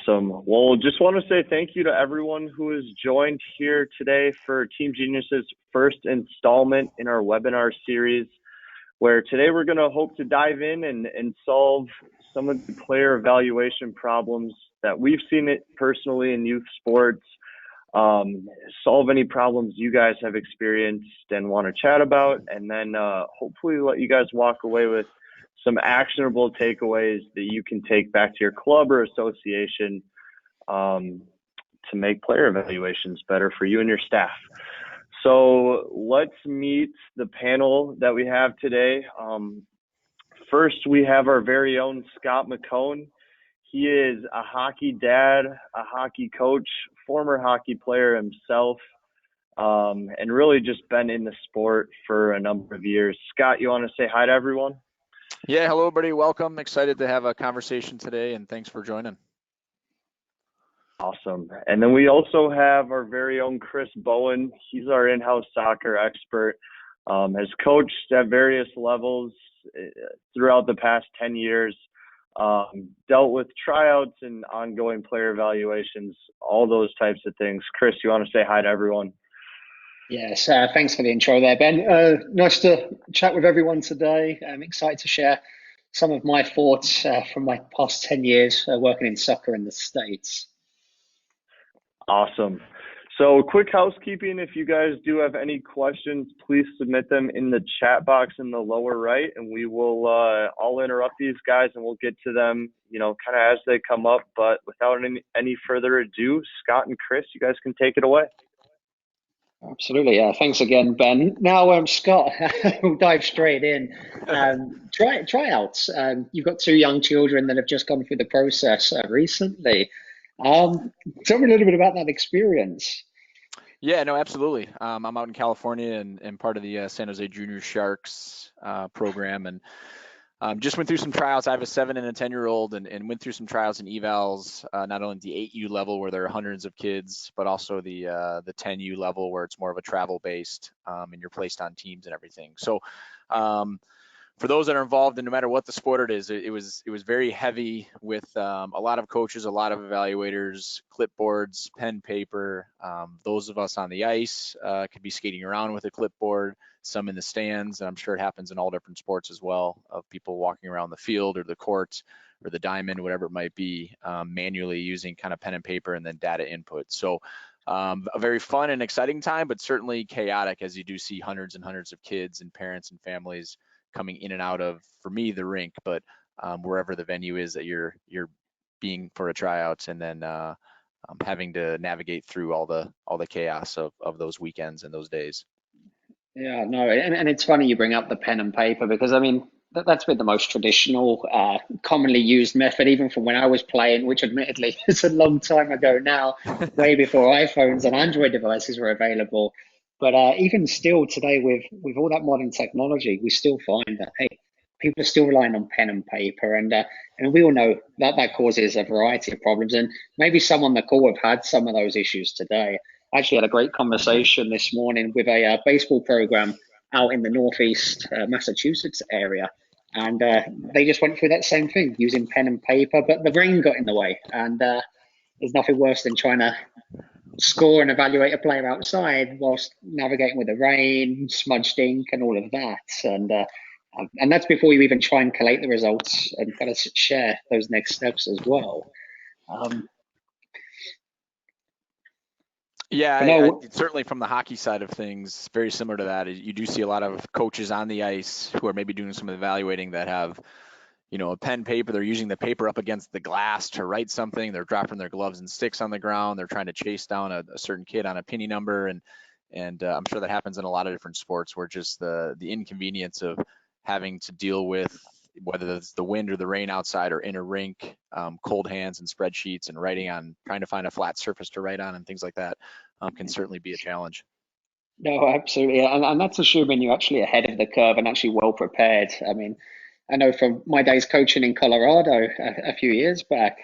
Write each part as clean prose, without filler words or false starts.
Awesome. Well, just want to say thank you to everyone who has joined here today for Team Genius's first installment in our webinar series, where today we're going to hope to dive in and solve some of the player evaluation problems that we've seen it personally in youth sports, solve any problems you guys have experienced and want to chat about, and then hopefully let you guys walk away with some actionable takeaways that you can take back to your club or association to make player evaluations better for you and your staff. So let's meet the panel that we have today. First, we have our very own Scott McCone. He is a hockey dad, a hockey coach, former hockey player himself, and really just been in the sport for a number of years. Scott, you want to say hi to everyone? Yeah, hello everybody, welcome. Excited to have a conversation today and thanks for joining. Awesome. And then we also have our very own Chris Bowen. He's our in-house soccer expert, has coached at various levels throughout the past 10 years, dealt with tryouts and ongoing player evaluations, all those types of things. Chris, you want to say hi to everyone? Yes, thanks for the intro there, Ben. Nice to chat with everyone today. I'm excited to share some of my thoughts from my past 10 years working in soccer in the States. Awesome. So quick housekeeping, if you guys do have any questions, please submit them in the chat box in the lower right, and we will all interrupt these guys and we'll get to them, kind of as they come up. But without any further ado, Scott and Chris, you guys can take it away. Absolutely. Thanks again, Ben. Now, Scott, we'll dive straight in. Tryouts. You've got two young children that have just gone through the process recently. Tell me a little bit about that experience. Yeah, no, absolutely. I'm out in California and part of the San Jose Junior Sharks program, and just went through some tryouts. I have a 7 and a 10-year-old and went through some trials and evals, not only the 8U level where there are hundreds of kids, but also the 10U level where it's more of a travel-based and you're placed on teams and everything. So for those that are involved, and no matter what the sport it is, it was very heavy with a lot of coaches, a lot of evaluators, clipboards, pen, paper. Those of us on the ice could be skating around with a clipboard, some in the stands, and I'm sure it happens in all different sports as well, of people walking around the field or the court or the diamond, whatever it might be, manually using kind of pen and paper and then data input. So a very fun and exciting time, but certainly chaotic as you do see hundreds and hundreds of kids and parents and families coming in and out of, for me, the rink, but wherever the venue is that you're being for a tryout, and then having to navigate through all the chaos of those weekends and those days. Yeah, no, and it's funny you bring up the pen and paper, because I mean that's been the most traditional, commonly used method, even from when I was playing, which admittedly is a long time ago now, way before iPhones and Android devices were available. But even still today, with all that modern technology, we still find that, hey, people are still relying on pen and paper, and we all know that causes a variety of problems. And maybe some on the call have had some of those issues today. I actually had a great conversation this morning with a baseball program out in the Northeast Massachusetts area, and they just went through that same thing using pen and paper, but the rain got in the way, and there's nothing worse than trying to score and evaluate a player outside whilst navigating with the rain, smudged ink, and all of that. And that's before you even try and collate the results and kind of share those next steps as well. Yeah, certainly from the hockey side of things, very similar to that. You do see a lot of coaches on the ice who are maybe doing some evaluating that have, a pen, paper. They're using the paper up against the glass to write something. They're dropping their gloves and sticks on the ground. They're trying to chase down a certain kid on a penny number, and I'm sure that happens in a lot of different sports, where just the inconvenience of having to deal with, whether it's the wind or the rain outside or in a rink, cold hands and spreadsheets and trying to find a flat surface to write on and things like that, can certainly be a challenge. No, absolutely. And that's assuming you're actually ahead of the curve and actually well prepared. I mean, I know from my days coaching in Colorado a few years back,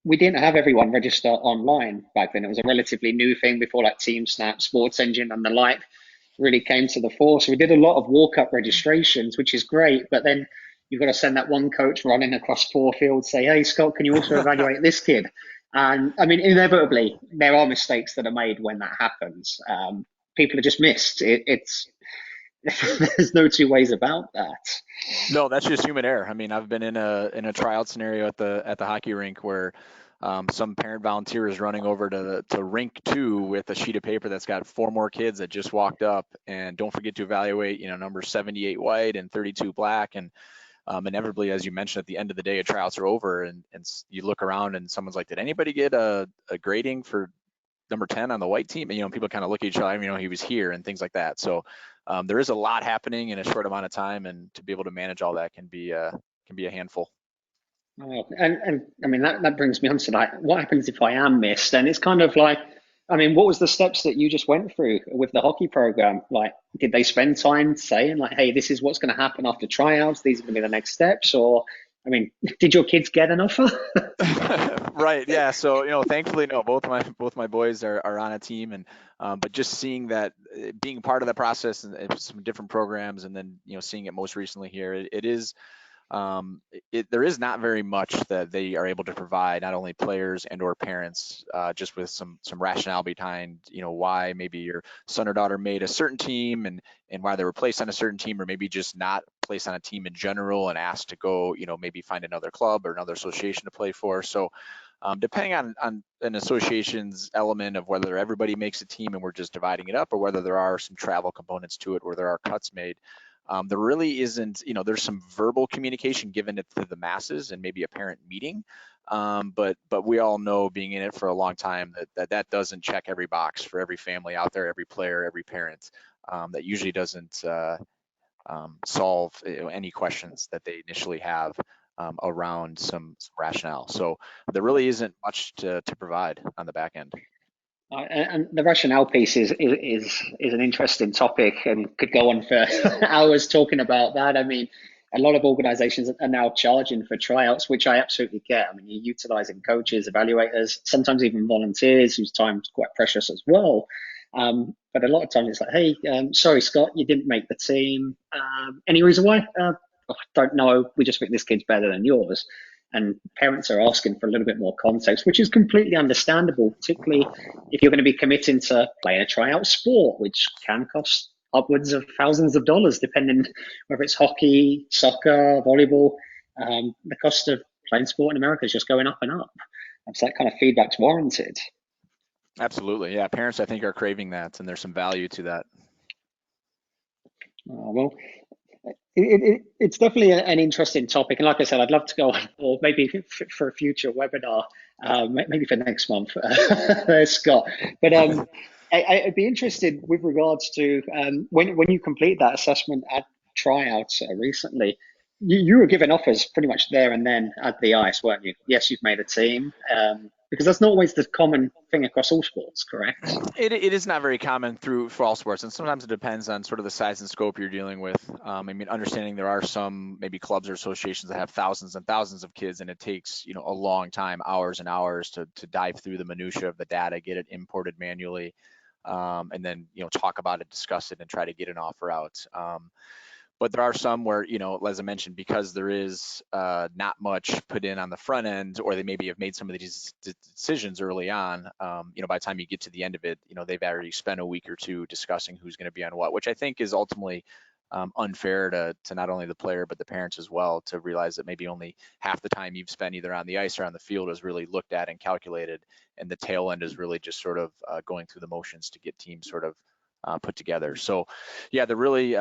we didn't have everyone register online back then. It was a relatively new thing before like TeamSnap, Sports Engine, and the like really came to the fore. So we did a lot of walk-up registrations, which is great. But then you've got to send that one coach running across 4 fields, say, hey, Scott, can you also evaluate this kid? And I mean, inevitably, there are mistakes that are made when that happens. People are just missed. It's there's no two ways about that. No, that's just human error. I mean, I've been in a tryout scenario at the hockey rink where some parent volunteer is running over to rink 2 with a sheet of paper that's got 4 more kids that just walked up, and don't forget to evaluate, number 78 white and 32 black, and inevitably, as you mentioned, at the end of the day, tryouts are over, and you look around and someone's like, did anybody get a grading for number 10 on the white team? And, people kind of look at each other, he was here and things like that. So there is a lot happening in a short amount of time, and to be able to manage all that can be a handful. Oh, and I mean, that brings me on to that. What happens if I am missed? And it's kind of like, I mean, what was the steps that you just went through with the hockey program? Like, did they spend time saying like, hey, this is what's going to happen after tryouts, these are going to be the next steps? Or, I mean, did your kids get an offer? Right. Yeah. So, thankfully, no, both my boys are on a team, and but just seeing that, being part of the process, and some different programs, and then seeing it most recently here, it is. There is not very much that they are able to provide, not only players and or parents, just with some rationale behind, why maybe your son or daughter made a certain team, and why they were placed on a certain team, or maybe just not placed on a team in general and asked to go, maybe find another club or another association to play for. So depending on an association's element of whether everybody makes a team and we're just dividing it up, or whether there are some travel components to it where there are cuts made. There really isn't, there's some verbal communication given it to the masses and maybe a parent meeting. But we all know, being in it for a long time, that doesn't check every box for every family out there, every player, every parent. That usually doesn't solve any questions that they initially have around some rationale. So there really isn't much to provide on the back end. And the rationale piece is an interesting topic and could go on for hours talking about that. I mean, a lot of organizations are now charging for tryouts, which I absolutely get. I mean, you're utilizing coaches, evaluators, sometimes even volunteers whose time's quite precious as well. But a lot of times it's like, hey, sorry, Scott, you didn't make the team. Any reason why? I don't know. We just think this kid's better than yours. And parents are asking for a little bit more context, which is completely understandable, particularly if you're going to be committing to playing a tryout sport, which can cost upwards of thousands of dollars, depending whether it's hockey, soccer, volleyball. The cost of playing sport in America is just going up and up. So that kind of feedback's warranted. Absolutely. Yeah. Parents, I think, are craving that, and there's some value to that. Well, it's definitely an interesting topic, and like I said, I'd love to go on, or maybe for a future webinar, maybe for next month, Scott. But I'd be interested with regards to when you complete that assessment at tryouts recently. You were given offers pretty much there and then at the ice, weren't you? Yes, you've made a team. Because that's not always the common thing across all sports, correct? It is not very common for all sports, and sometimes it depends on sort of the size and scope you're dealing with. I mean, understanding there are some maybe clubs or associations that have thousands and thousands of kids, and it takes a long time, hours and hours to dive through the minutia of the data, get it imported manually, and then talk about it, discuss it, and try to get an offer out. But there are some where, as I mentioned, because there is not much put in on the front end, or they maybe have made some of these decisions early on, by the time you get to the end of it, they've already spent a week or two discussing who's going to be on what, which I think is ultimately unfair to not only the player, but the parents as well, to realize that maybe only half the time you've spent either on the ice or on the field is really looked at and calculated, and the tail end is really just sort of going through the motions to get teams sort of put together. So yeah, they're really,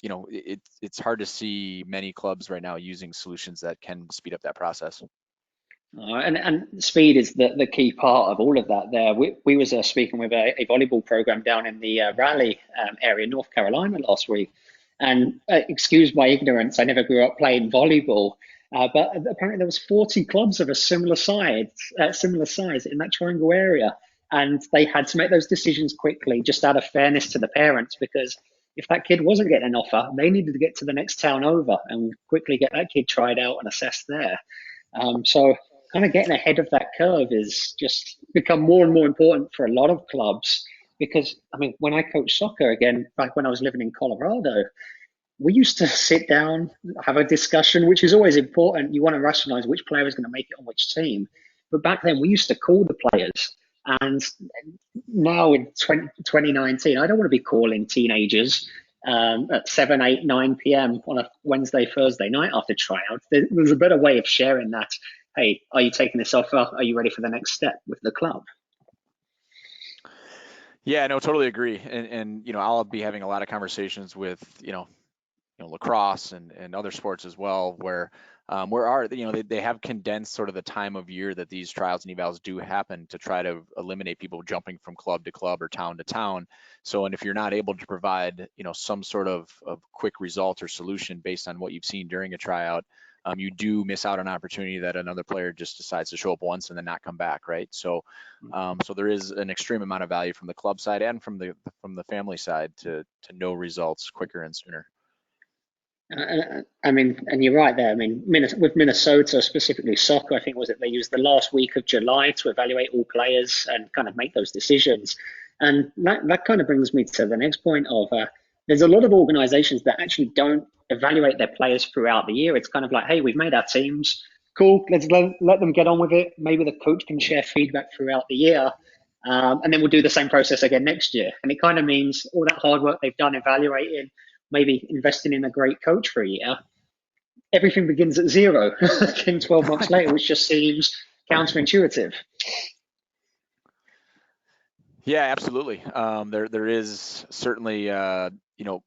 it's hard to see many clubs right now using solutions that can speed up that process. And speed is the key part of all of that there. We was speaking with a volleyball program down in the Raleigh area, North Carolina last week. And excuse my ignorance, I never grew up playing volleyball. But apparently there was 40 clubs of a similar size in that triangle area. And they had to make those decisions quickly, just out of fairness to the parents, because if that kid wasn't getting an offer, they needed to get to the next town over and quickly get that kid tried out and assessed there. So kind of getting ahead of that curve is just become more and more important for a lot of clubs, because I mean, when I coached soccer again, back when I was living in Colorado, we used to sit down, have a discussion, which is always important. You want to rationalize which player is going to make it on which team. But back then, we used to call the players. And now in 2019, I don't want to be calling teenagers at 7, 8, 9 p.m. on a Wednesday, Thursday night after tryout. There's a better way of sharing that. Hey, are you taking this offer? Are you ready for the next step with the club? Yeah, no, totally agree. And I'll be having a lot of conversations with, lacrosse and other sports as well, where they have condensed sort of the time of year that these trials and evals do happen to try to eliminate people jumping from club to club or town to town. So, and if you're not able to provide, some sort of quick result or solution based on what you've seen during a tryout, you do miss out on an opportunity that another player just decides to show up once and then not come back, right? So, so there is an extreme amount of value from the club side and from the family side to know results quicker and sooner. I mean, and you're right there. I mean, with Minnesota, specifically soccer, I think they used the last week of July to evaluate all players and kind of make those decisions. And that kind of brings me to the next point of there's a lot of organizations that actually don't evaluate their players throughout the year. It's kind of like, hey, we've made our teams. Cool, let's let them get on with it. Maybe the coach can share feedback throughout the year. And then we'll do the same process again next year. And it kind of means all that hard work they've done evaluating, maybe investing in a great coach for a year, everything begins at zero 10, 12 months later, which just seems counterintuitive. Yeah, absolutely. There is certainly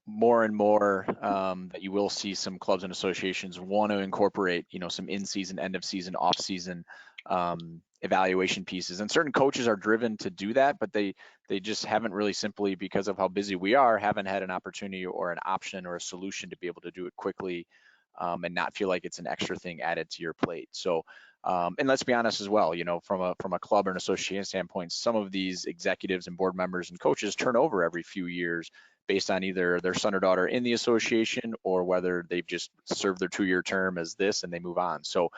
more and more that you will see some clubs and associations want to incorporate some in-season, end of season, off-season evaluation pieces, and certain coaches are driven to do that, but they just haven't really, simply because of how busy we are, haven't had an opportunity or an option or a solution to be able to do it quickly and not feel like it's an extra thing added to your plate. So and let's be honest as well, from a club or an association standpoint, some of these executives and board members and coaches turn over every few years based on either their son or daughter in the association or whether they've just served their 2-year term as this and they move on. So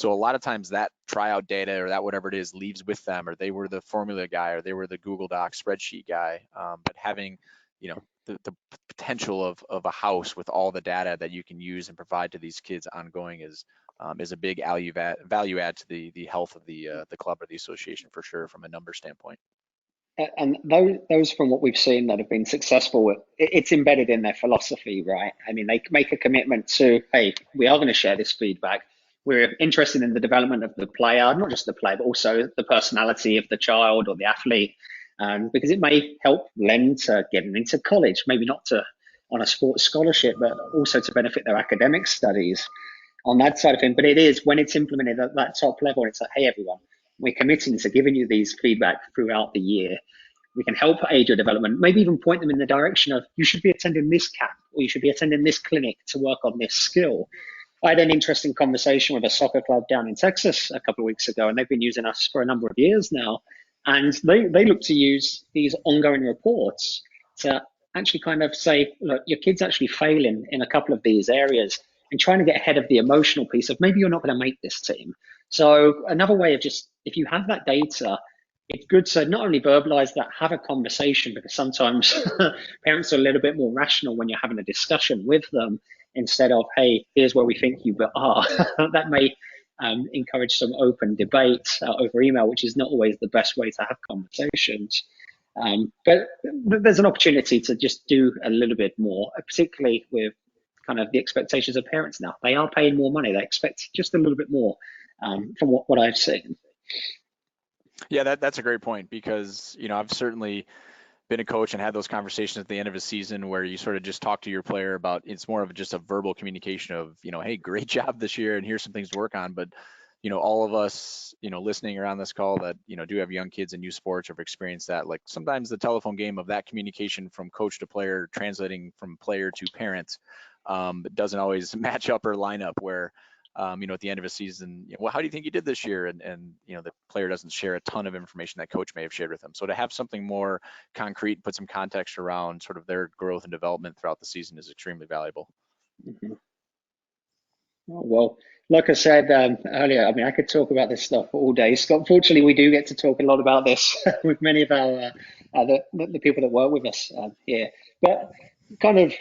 a lot of times that tryout data or that whatever it is leaves with them, or they were the formula guy or they were the Google Docs spreadsheet guy. But having, the potential of a house with all the data that you can use and provide to these kids ongoing is a big value add to the health of the club or the association, for sure, from a number standpoint. And those from what we've seen that have been successful, it's embedded in their philosophy, right? I mean, they make a commitment to, hey, we are going to share this feedback. We're interested in the development of the player, not just the player, but also the personality of the child or the athlete, because it may help them to getting into college, maybe not on a sports scholarship, but also to benefit their academic studies on that side of things. But it is when it's implemented at that top level, it's like, hey, everyone, we're committing to giving you these feedback throughout the year. We can help aid your development, maybe even point them in the direction of you should be attending this camp or you should be attending this clinic to work on this skill. I had an interesting conversation with a soccer club down in Texas a couple of weeks ago, and they've been using us for a number of years now. And they look to use these ongoing reports to actually kind of say, look, your kid's actually failing in a couple of these areas, and trying to get ahead of the emotional piece of maybe you're not going to make this team. So another way of just, if you have that data, it's good to not only verbalize that, have a conversation, because sometimes parents are a little bit more rational when you're having a discussion with them instead of, hey, here's where we think you are. That may encourage some open debate over email, which is not always the best way to have conversations. But there's an opportunity to just do a little bit more, particularly with kind of the expectations of parents now. They are paying more money. They expect just a little bit more from what I've seen. Yeah, that's a great point, because, I've certainly been a coach and had those conversations at the end of a season where you sort of just talk to your player about, it's more of just a verbal communication of, hey, great job this year and here's some things to work on. But, all of us, listening around this call that, do have young kids in youth sports or have experienced that, like sometimes the telephone game of that communication from coach to player, translating from player to parents, doesn't always match up or line up where, at the end of a season, well, how do you think you did this year? And the player doesn't share a ton of information that coach may have shared with them. So to have something more concrete, put some context around sort of their growth and development throughout the season is extremely valuable. Mm-hmm. Well, like I said earlier, I mean, I could talk about this stuff all day, Scott. Fortunately, we do get to talk a lot about this with many of our the people that work with us here. But kind of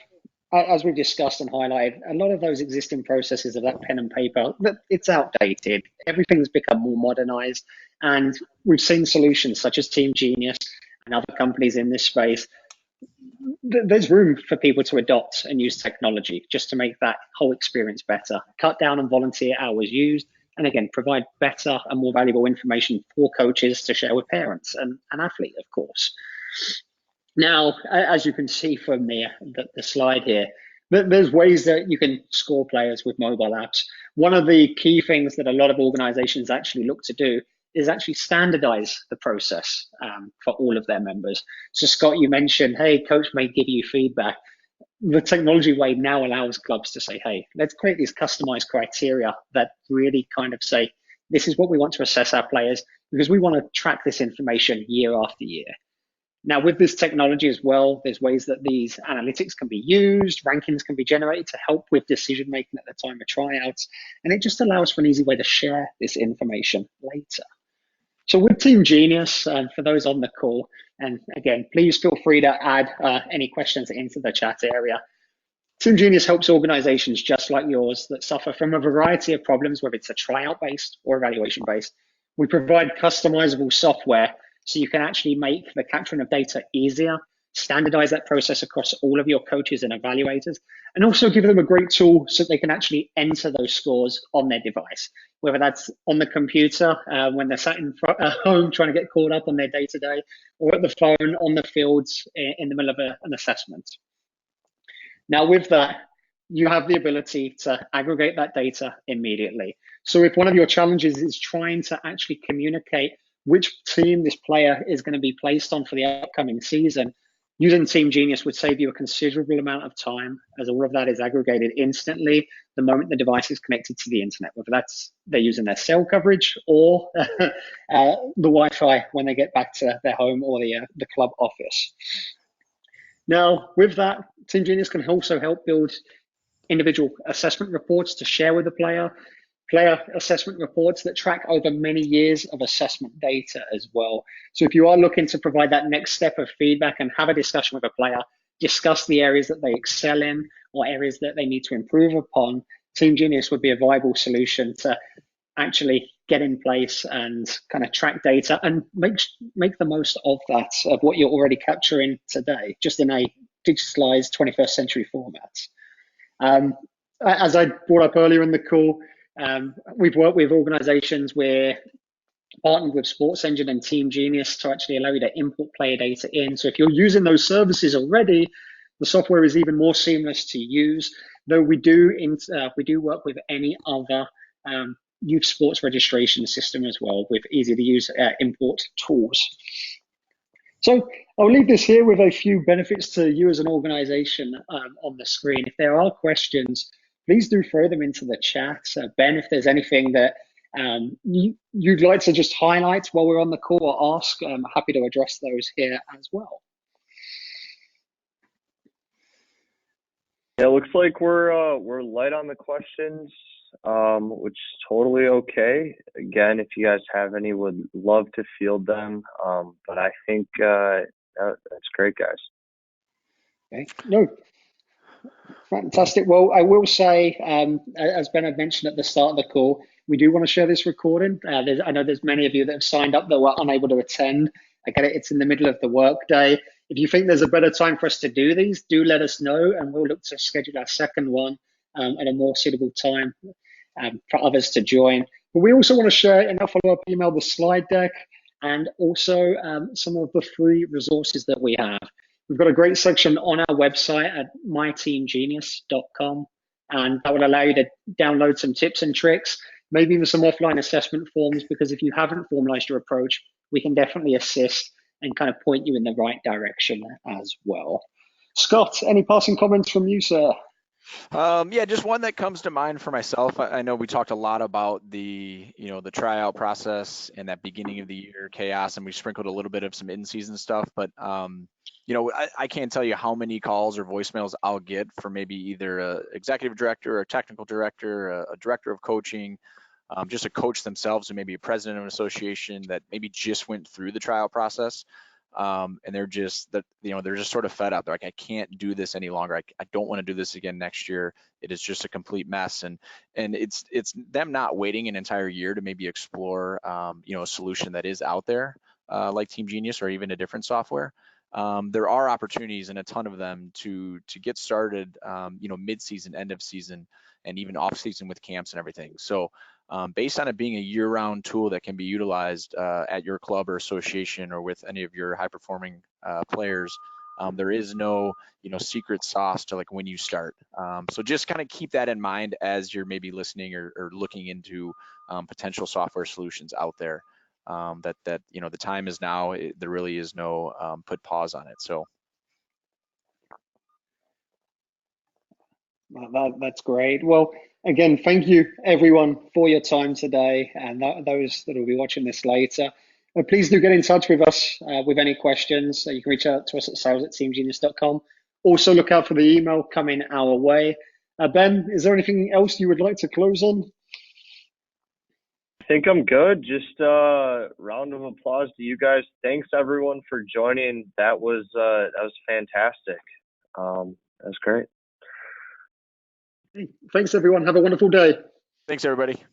as we've discussed and highlighted, a lot of those existing processes of that pen and paper, it's outdated. Everything's become more modernized, and we've seen solutions such as Team Genius and other companies in this space. There's room for people to adopt and use technology just to make that whole experience better, cut down on volunteer hours used, and again, provide better and more valuable information for coaches to share with parents and athletes, of course. Now, as you can see from the slide here, there's ways that you can score players with mobile apps. One of the key things that a lot of organizations actually look to do is actually standardize the process for all of their members. So Scott, you mentioned, hey, coach may give you feedback. The technology wave now allows clubs to say, hey, let's create these customized criteria that really kind of say, this is what we want to assess our players because we want to track this information year after year. Now, with this technology as well, there's ways that these analytics can be used, rankings can be generated to help with decision making at the time of tryouts, and it just allows for an easy way to share this information later. So with Team Genius, for those on the call, and again, please feel free to add any questions into the chat area. Team Genius helps organizations just like yours that suffer from a variety of problems, whether it's a tryout-based or evaluation-based. We provide customizable software so you can actually make the capturing of data easier, standardize that process across all of your coaches and evaluators, and also give them a great tool so they can actually enter those scores on their device, whether that's on the computer when they're sat at home trying to get caught up on their day-to-day, or at the phone on the fields in the middle of an assessment. Now with that, you have the ability to aggregate that data immediately. So if one of your challenges is trying to actually communicate which team this player is going to be placed on for the upcoming season, using Team Genius would save you a considerable amount of time, as all of that is aggregated instantly the moment the device is connected to the internet, whether that's they're using their cell coverage or the Wi-Fi when they get back to their home or the club office. Now, with that, Team Genius can also help build individual assessment reports to share with the player assessment reports that track over many years of assessment data as well. So if you are looking to provide that next step of feedback and have a discussion with a player, discuss the areas that they excel in or areas that they need to improve upon, Team Genius would be a viable solution to actually get in place and kind of track data and make the most of that, of what you're already capturing today, just in a digitalized 21st century format. As I brought up earlier in the call, we've worked with organizations where partnered with Sports Engine and Team Genius to actually allow you to import player data in. So if you're using those services already, the software is even more seamless to use. Though we do work with any other youth sports registration system as well with easy to use import tools. So I'll leave this here with a few benefits to you as an organization on the screen. If there are questions, please do throw them into the chat. Ben, if there's anything that you'd like to just highlight while we're on the call or ask, I'm happy to address those here as well. Yeah, it looks like we're light on the questions, which is totally okay. Again, if you guys have any, would love to field them. But I think that's great, guys. Okay. No. Fantastic. Well, I will say, as Ben had mentioned at the start of the call, we do want to share this recording. I know there's many of you that have signed up that were unable to attend. I get it, it's in the middle of the workday. If you think there's a better time for us to do these, do let us know, and we'll look to schedule our second one at a more suitable time for others to join. But we also want to share in our follow-up email the slide deck and also some of the free resources that we have. We've got a great section on our website at myteamgenius.com, and that will allow you to download some tips and tricks, maybe even some offline assessment forms, because if you haven't formalized your approach, we can definitely assist and kind of point you in the right direction as well. Scott, any passing comments from you, sir? Yeah, just one that comes to mind for myself. I know we talked a lot about the tryout process and that beginning of the year chaos, and we sprinkled a little bit of some in-season stuff, but I can't tell you how many calls or voicemails I'll get from maybe either a executive director or a technical director, a director of coaching, just a coach themselves, or maybe a president of an association that maybe just went through the tryout process. and they're just that they're just sort of fed up. They're like, I can't do this any longer. I don't want to do this again next year. It is just a complete mess, and it's them not waiting an entire year to maybe explore a solution that is out there, like Team Genius or even a different software. There are opportunities, and a ton of them, to get started mid-season, end of season, and even off season with camps and everything. So based on it being a year-round tool that can be utilized at your club or association or with any of your high-performing players, there is no secret sauce to like when you start. So just kind of keep that in mind as you're maybe listening or looking into potential software solutions out there. That the time is now. There really is no put pause on it. So That's great. Well, again, thank you everyone for your time today, and those that will be watching this later. Please do get in touch with us with any questions. You can reach out to us at sales@teamgenius.com. Also, look out for the email coming our way. Ben, is there anything else you would like to close on? I think I'm good. Just a round of applause to you guys. Thanks everyone for joining. That was fantastic. That was great. Thanks everyone. Have a wonderful day. thanks everybody.